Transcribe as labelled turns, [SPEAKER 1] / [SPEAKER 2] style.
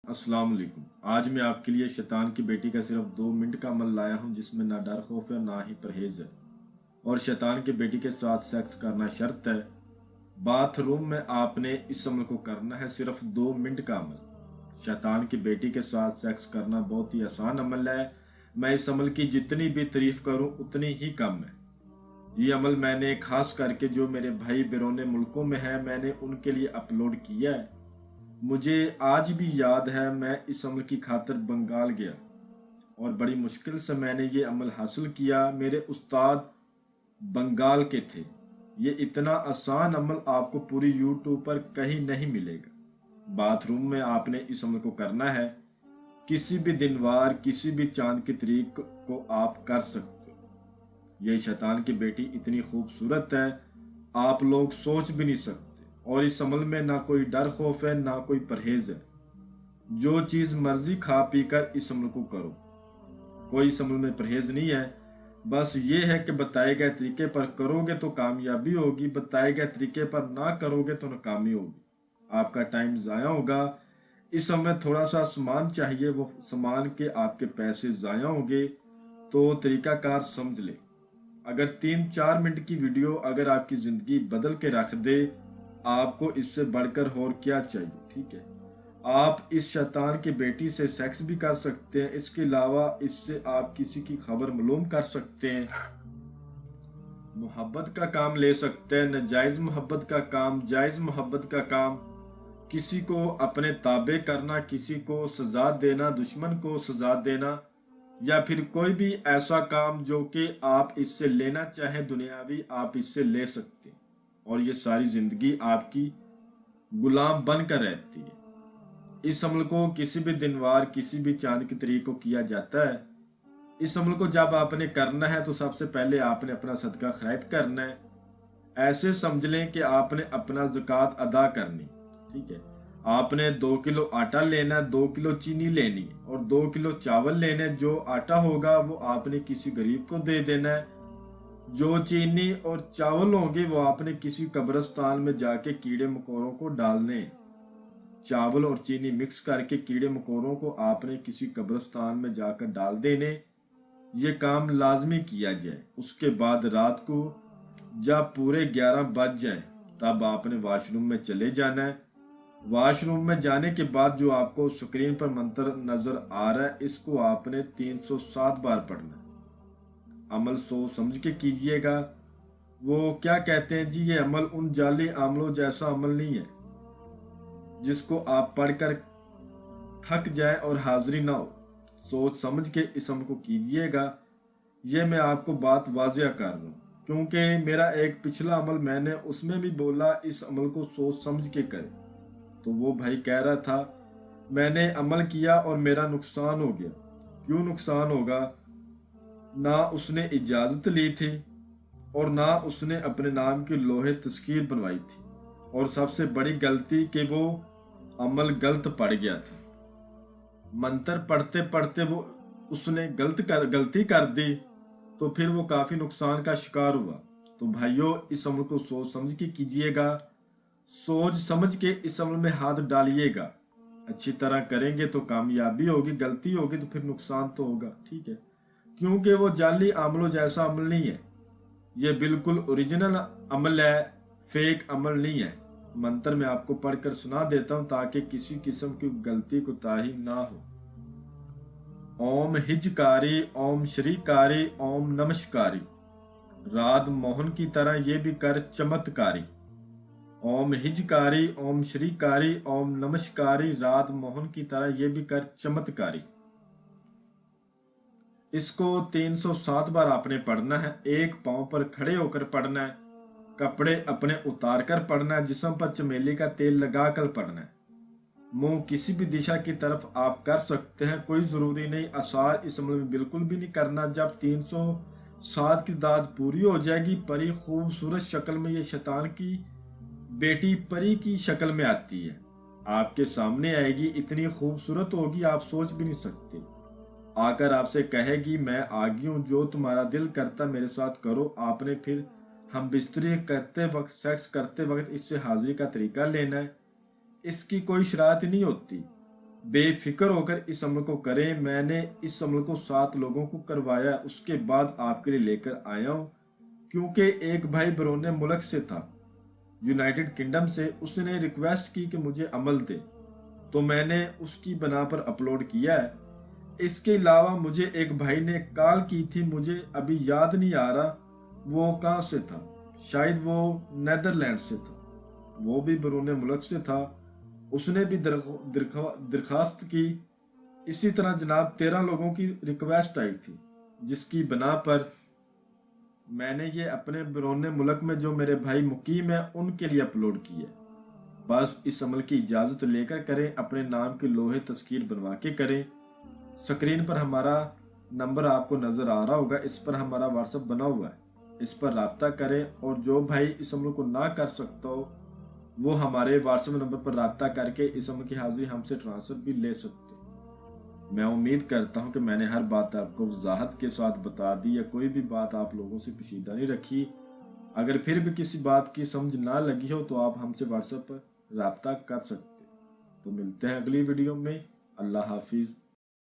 [SPEAKER 1] अस्सलाम वालेकुम। आज मैं आपके लिए शैतान की बेटी का सिर्फ 2 मिनट का अमल लाया हूँ जिसमें ना डर खौफ है ना ही परहेज है। और शैतान की बेटी के साथ सेक्स करना शर्त है। बाथरूम में आपने इस अमल को करना है, सिर्फ 2 मिनट का अमल। शैतान की बेटी के साथ सेक्स करना बहुत ही आसान अमल है। मैं इस अमल की जितनी भी तारीफ करूँ उतनी ही कम है। ये अमल मैंने खास करके जो मेरे भाई बैरून मुल्कों में है, मैंने उनके लिए अपलोड किया है। मुझे आज भी याद है, मैं इस अमल की खातिर बंगाल गया और बड़ी मुश्किल से मैंने ये अमल हासिल किया। मेरे उस्ताद बंगाल के थे। ये इतना आसान अमल आपको पूरी यूट्यूब पर कहीं नहीं मिलेगा। बाथरूम में आपने इस अमल को करना है। किसी भी दिन वार, किसी भी चांद की तारीख को आप कर सकते हो। ये शैतान की बेटी इतनी खूबसूरत है, आप लोग सोच भी नहीं सकते। और इस अमल में ना कोई डर खौफ है ना कोई परहेज है। जो चीज मर्जी खा पी कर इस अमल को करो। कोई इस अमल में परहेज नहीं है। बस ये है कि बताए गए तरीके पर करोगे तो कामयाबी होगी, बताए गए तरीके पर ना करोगे तो नाकामी होगी। आपका टाइम जाया होगा। इस समय थोड़ा सा सामान चाहिए, वो सामान के आपके पैसे जाया होंगे। तो तरीकाकार समझ ले। अगर 3-4 मिनट की वीडियो अगर आपकी जिंदगी बदल के रख दे, आपको इससे बढ़कर और क्या चाहिए। ठीक है, आप इस शैतान की बेटी से सेक्स भी कर सकते हैं। इसके अलावा इससे आप किसी की खबर मालूम कर सकते हैं, मोहब्बत का काम ले सकते हैं, नाजायज मोहब्बत का काम, जायज मोहब्बत का काम, किसी को अपने ताबे करना, किसी को सजा देना, दुश्मन को सजा देना, या फिर कोई भी ऐसा काम जो कि आप इससे लेना चाहें दुनियावी, आप इससे ले सकते हैं। और ये सारी जिंदगी आपकी गुलाम बनकर रहती है। इस अमल को किसी भी दिन वार, किसी भी चांद की तारीख को किया जाता है। इस अमल को जब आपने करना है तो सबसे पहले आपने अपना सदका खैरात करना है। ऐसे समझ लें कि आपने अपना ज़कात अदा करनी। ठीक है, आपने 2 किलो आटा लेना, 2 किलो चीनी लेनी और 2 किलो चावल लेने। जो आटा होगा वो आपने किसी गरीब को दे देना है। जो चीनी और चावल होंगे वो आपने किसी कब्रिस्तान में जाके कीड़े मकोड़ों को डालने। चावल और चीनी मिक्स करके कीड़े मकोड़ों को आपने किसी कब्रिस्तान में जाकर डाल देने। ये काम लाजमी किया जाए। उसके बाद रात को जब पूरे 11 बज जाए तब आपने वॉशरूम में चले जाना है। वॉशरूम में जाने के बाद जो आपको स्क्रीन पर मंत्र नजर आ रहा है, इसको आपने 307 बार पढ़ना है। अमल सोच समझ के कीजिएगा। वो क्या कहते हैं जी, ये अमल उन जाली अमलों जैसा अमल नहीं है जिसको आप पढ़कर थक जाए और हाजिरी ना हो। सोच समझ के इस अमल को कीजिएगा। ये मैं आपको बात वाजिया कर रहा हूँ क्योंकि मेरा एक पिछला अमल मैंने उसमें भी बोला इस अमल को सोच समझ के करें। तो वो भाई कह रहा था मैंने अमल किया और मेरा नुकसान हो गया। क्यों नुकसान होगा? ना उसने इजाज़त ली थी और ना उसने अपने नाम की लोहे तस्कीर बनवाई थी। और सबसे बड़ी गलती कि वो अमल गलत पड़ गया था। मंत्र पढ़ते पढ़ते वो उसने गलती कर दी तो फिर वो काफ़ी नुकसान का शिकार हुआ। तो भाइयों, इस अमल को सोच समझ के कीजिएगा। सोच समझ के इस अमल में हाथ डालिएगा। अच्छी तरह करेंगे तो कामयाबी होगी, गलती होगी तो फिर नुकसान तो होगा। ठीक है, क्योंकि वो जाली अमलों जैसा अमल नहीं है। ये बिल्कुल ओरिजिनल अमल है, फेक अमल नहीं है। मंत्र मैं आपको पढ़कर सुना देता हूं ताकि किसी किस्म की गलती कोताही ना हो। ओम हिजकारी, ओम श्रीकारी, ओम नमस्कारी, राध मोहन की तरह ये भी कर चमत्कारी। ओम हिजकारी, ओम श्रीकारी, ओम नमस्कारी, राध मोहन की तरह ये भी कर चमत्कारी। इसको 307 बार आपने पढ़ना है। एक पांव पर खड़े होकर पढ़ना है। कपड़े अपने उतार कर पढ़ना है। जिस्म पर चमेली का तेल लगाकर पढ़ना है। मुंह किसी भी दिशा की तरफ आप कर सकते हैं, कोई जरूरी नहीं। असार इस अमल में बिल्कुल भी नहीं करना। जब 307 की दाद पूरी हो जाएगी, परी खूबसूरत शक्ल में, ये शैतान की बेटी परी की शक्ल में आती है, आपके सामने आएगी। इतनी खूबसूरत होगी आप सोच भी नहीं सकते। आकर आपसे कहेगी मैं आ गई हूँ, जो तुम्हारा दिल करता मेरे साथ करो। आपने फिर हम बिस्तरी करते वक्त, सेक्स करते वक्त इससे हाजिरी का तरीका लेना है। इसकी कोई शरारत नहीं होती। बेफिक्र होकर इस अमल को करें। मैंने इस अमल को 7 लोगों को करवाया, उसके बाद आपके लिए लेकर आया हूँ। क्योंकि एक भाई बरोने मुल्क से था, यूनाइटेड किंगडम से, उसने रिक्वेस्ट की कि मुझे अमल दे, तो मैंने उसकी बना पर अपलोड किया है। इसके अलावा मुझे एक भाई ने कॉल की थी, मुझे अभी याद नहीं आ रहा वो कहाँ से था, शायद वो नेदरलैंड से था, वो भी बरूने मुल्क से था। उसने भी दरखास्त की। इसी तरह जनाब 13 लोगों की रिक्वेस्ट आई थी, जिसकी बना पर मैंने ये अपने बरूने मुल्क में जो मेरे भाई मुकीम है उनके लिए अपलोड किया। बस इस अमल की इजाज़त लेकर करें, अपने नाम की लोहे तस्कीर बनवा के करें। स्क्रीन पर हमारा नंबर आपको नज़र आ रहा होगा, इस पर हमारा व्हाट्सएप बना हुआ है, इस पर रब्ता करें। और जो भाई इस अमल को ना कर सकता हो वो हमारे व्हाट्सएप नंबर पर रब्ता करके इस अमल की हाजिरी हमसे ट्रांसफर भी ले सकते। मैं उम्मीद करता हूं कि मैंने हर बात आपको वजाहत के साथ बता दी, या कोई भी बात आप लोगों से पोशीदा नहीं रखी। अगर फिर भी किसी बात की समझ ना लगी हो तो आप हमसे व्हाट्सएप पर रब्ता कर सकते। तो मिलते हैं अगली वीडियो में। अल्लाह हाफिज़।